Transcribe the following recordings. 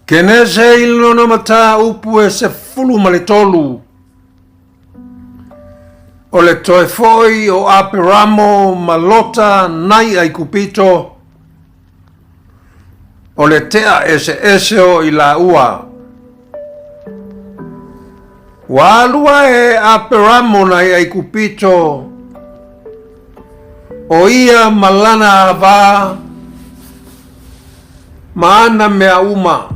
Kenese ilona Mataupu e se fulu ma le tolu. O le toe foi o aperamo malota nai ai kupito. O le tea ese o ila ua. Walua e aperamo nai ai kupito. O ia malana ava. Maana mea uma.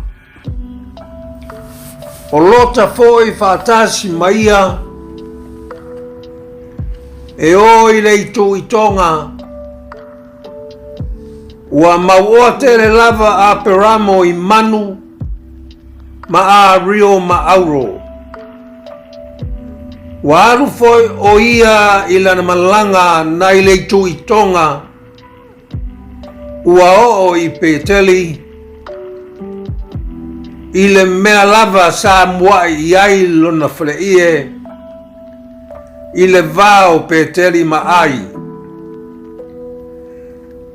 O lota foi fatasi maia. E o ile itu itonga. Ua maua tere lava a peramo i manu. Ma a rio ma auro. Ua aru foi o ia ila na malanga na ile itu itonga. Ua o i peteli. Ile mea lava Samoa iai lona fleie. Ile vao peteli maai.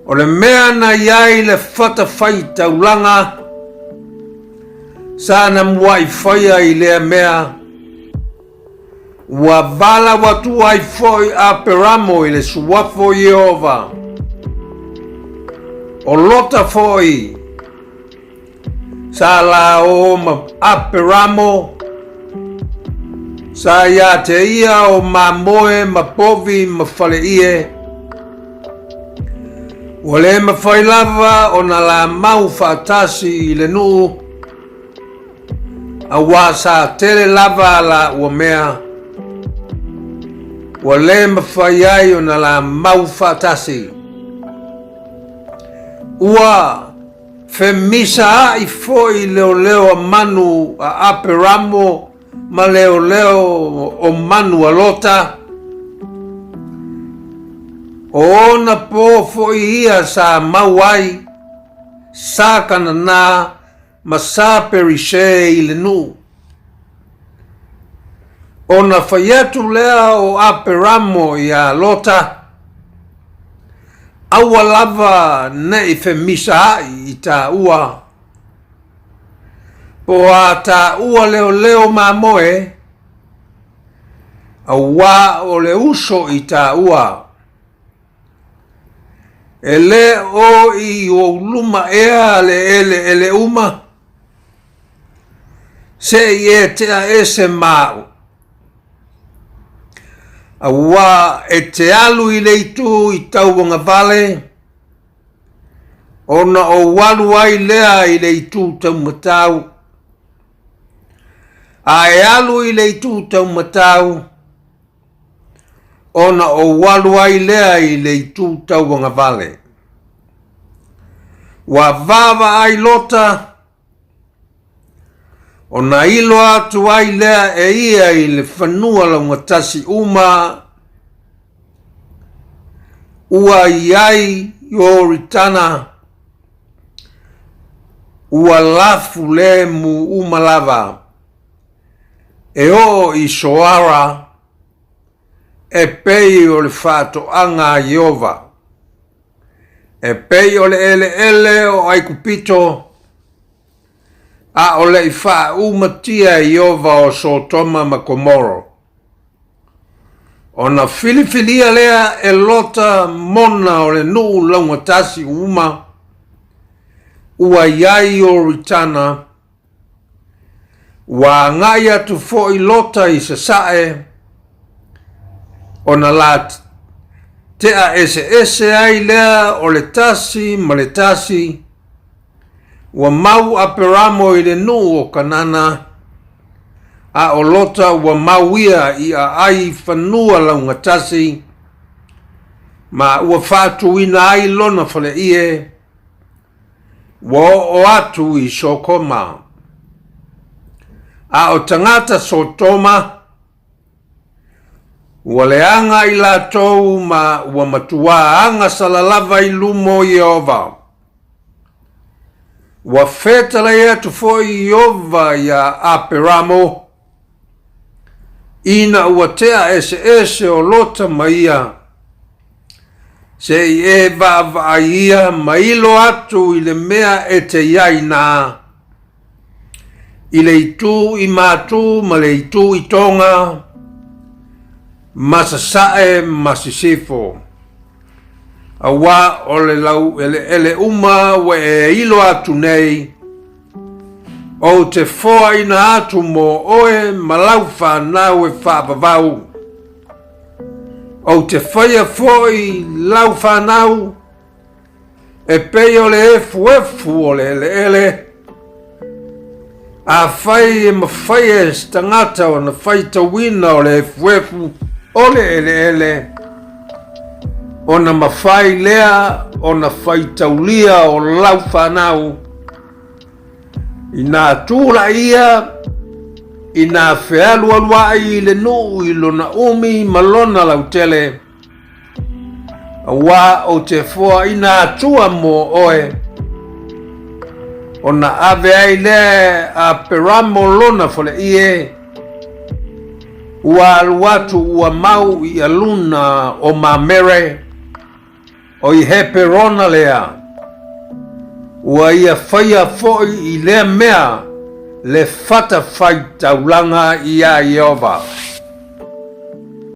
O le mea na iai le fata faitaulanga. Sa na muai faya ile mea. Wa vala watu ai foi a peramo ile suwafo Yehova. O lota foi. Sa la o ma aperamo. Sa ya te ia o ma moe ma povi ma fale ie. Wale ma failava o na la mau fatasi i le nuu. A wa sa tele lava la ua mea. Wale ma faiai o na la mau fatasi. Ua femisa i foi leo a manu a aperamo ma leo o manu a lota. O na po foi ia sa mauai sa kanana ma sa perishe i le nu. O na fayatu lea o aperamo i a lota. Aua lava ne i femisa i ta ua. Po a ta ua leo ma moe. Aua o le uso i ta ua. Ele o i o luma ea ele uma. Se i tea ese mau. Awa e te alu i leitu i tauanga vale. Ona o walu ai lea i leitu tau matau. A e alu i leitu tau matau. Ona o walu ai lea i leitu tauanga vale. Wa vava ai lota. O na ilo atu ai lea e ia i le whanua la ngatasi uma. Ua iai yo ritana. Ua lafu le mu umalava. E o i soara. E pei o le fato anga Yehova. E pei o le ele o ai kupito. A o le ifa umatia Yehova o Sotoma ma Komoro. O na filifilia lea e lota mona o le nuu laungatasi uma. Ua iai o ritana. Wa ngaya tu fo i lota i sasae. O na lat. Tea ese ai lea o le tasi ma le tasi. Wa mau aperamo i le nuu o kanana. A o lota wa mauia i a ai whanua laungatasi. Ma ua fatu ina ai lona fale ie. Wa o atu i Sokoma. A o tangata Sotoma. Ua leanga i la tou ma ua matua anga salalava i lumo Yehova. Wa fetala ia tu foi Yehova ya aperamo. Ina ua tea ese o lota maia. se e va ia mailo atu i le mea e te iaina i le itu i matu ma le itu i tonga masasae masisifo awa o le lau ele uma we e ilo atu nei o te foa ina atu mo oe malau whanau e whapavau o te whaia foi lau whanau e pei o le efu o le ele a whai e mawhai e stangata o na Faitauina o le efu o le ele o na mawhai lea o na Faitaulia o lau whanau i nā tūra ia i nā whealua luai i le nuu i lona umi malona lau tele a wā o te fua i nā tua mo oe o na ave ai le a peramo lona fole ie ua aluatu ua mau i aluna o mamere o i he perona lea ua ia whaia foi i lea mea le fata Faitaulanga i a Iova.